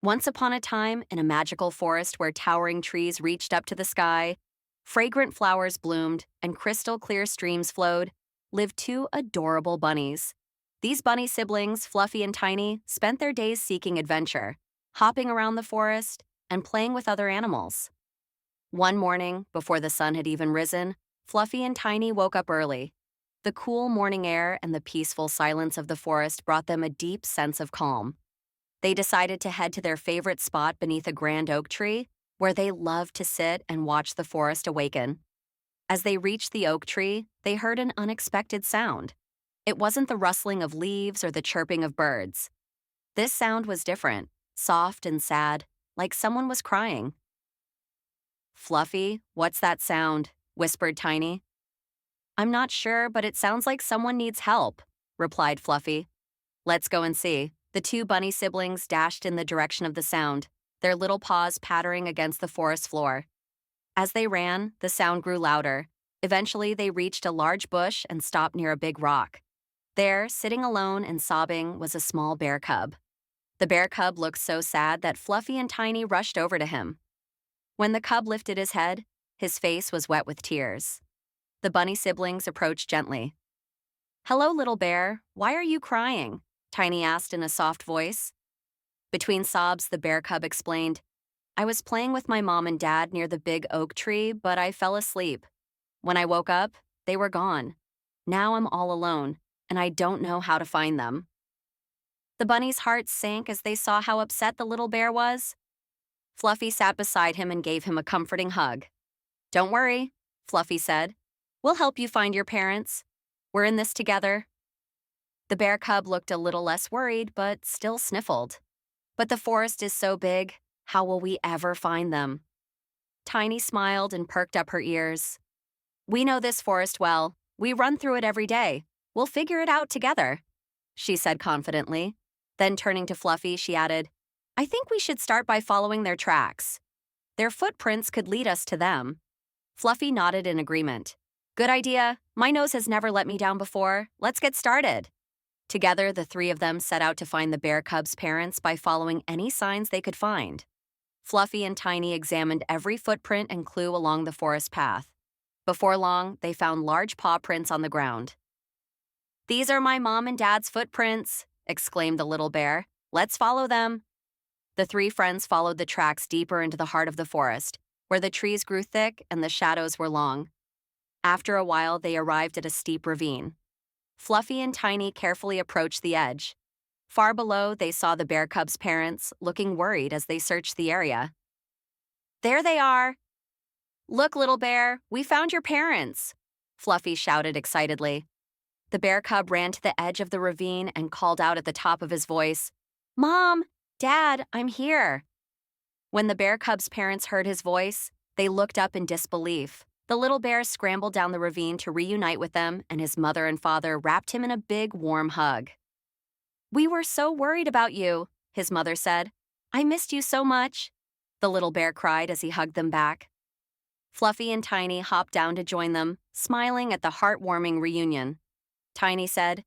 Once upon a time, in a magical forest where towering trees reached up to the sky, fragrant flowers bloomed, and crystal clear streams flowed, lived two adorable bunnies. These bunny siblings, Fluffy and Tiny, spent their days seeking adventure, hopping around the forest, and playing with other animals. One morning, before the sun had even risen, Fluffy and Tiny woke up early. The cool morning air and the peaceful silence of the forest brought them a deep sense of calm. They decided to head to their favorite spot beneath a grand oak tree, where they loved to sit and watch the forest awaken. As they reached the oak tree, they heard an unexpected sound. It wasn't the rustling of leaves or the chirping of birds. This sound was different, soft and sad, like someone was crying. "Fluffy, what's that sound?" whispered Tiny. "I'm not sure, but it sounds like someone needs help," replied Fluffy. "Let's go and see." The two bunny siblings dashed in the direction of the sound, their little paws pattering against the forest floor. As they ran, the sound grew louder. Eventually, they reached a large bush and stopped near a big rock. There, sitting alone and sobbing, was a small bear cub. The bear cub looked so sad that Fluffy and Tiny rushed over to him. When the cub lifted his head, his face was wet with tears. The bunny siblings approached gently. "Hello, little bear. Why are you crying?" Tiny asked in a soft voice. Between sobs, the bear cub explained, "I was playing with my mom and dad near the big oak tree, but I fell asleep. When I woke up, they were gone. Now I'm all alone, and I don't know how to find them." The bunny's hearts sank as they saw how upset the little bear was. Fluffy sat beside him and gave him a comforting hug. "Don't worry," Fluffy said. "We'll help you find your parents. We're in this together." The bear cub looked a little less worried, but still sniffled. "But the forest is so big, how will we ever find them?" Tiny smiled and perked up her ears. "We know this forest well. We run through it every day. We'll figure it out together," she said confidently. Then turning to Fluffy, she added, "I think we should start by following their tracks. Their footprints could lead us to them." Fluffy nodded in agreement. "Good idea. My nose has never let me down before. Let's get started." Together, the three of them set out to find the bear cub's parents by following any signs they could find. Fluffy and Tiny examined every footprint and clue along the forest path. Before long, they found large paw prints on the ground. "These are my mom and dad's footprints," exclaimed the little bear. "Let's follow them." The three friends followed the tracks deeper into the heart of the forest, where the trees grew thick and the shadows were long. After a while, they arrived at a steep ravine. Fluffy and Tiny carefully approached the edge. Far below, they saw the bear cub's parents, looking worried as they searched the area. "There they are!" "Look, little bear, we found your parents!" Fluffy shouted excitedly. The bear cub ran to the edge of the ravine and called out at the top of his voice, "Mom! Dad, I'm here!" When the bear cub's parents heard his voice, they looked up in disbelief. The little bear scrambled down the ravine to reunite with them, and his mother and father wrapped him in a big, warm hug. "We were so worried about you," his mother said. "I missed you so much," the little bear cried as he hugged them back. Fluffy and Tiny hopped down to join them, smiling at the heartwarming reunion. Tiny said,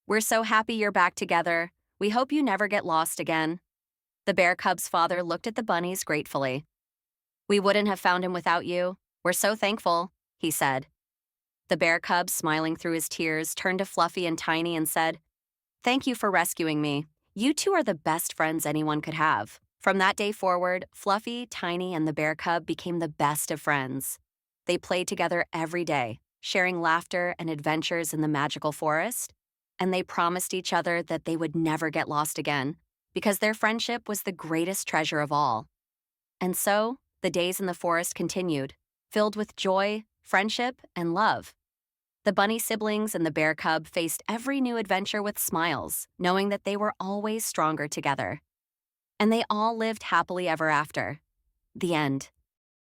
"We're so happy you're back together. We hope you never get lost again." The bear cub's father looked at the bunnies gratefully. "We wouldn't have found him without you. We're so thankful," he said. The bear cub, smiling through his tears, turned to Fluffy and Tiny and said, "Thank you for rescuing me. You two are the best friends anyone could have." From that day forward, Fluffy, Tiny, and the bear cub became the best of friends. They played together every day, sharing laughter and adventures in the magical forest, and they promised each other that they would never get lost again, because their friendship was the greatest treasure of all. And so, the days in the forest continued, filled with joy, friendship, and love. The bunny siblings and the bear cub faced every new adventure with smiles, knowing that they were always stronger together. And they all lived happily ever after. The end.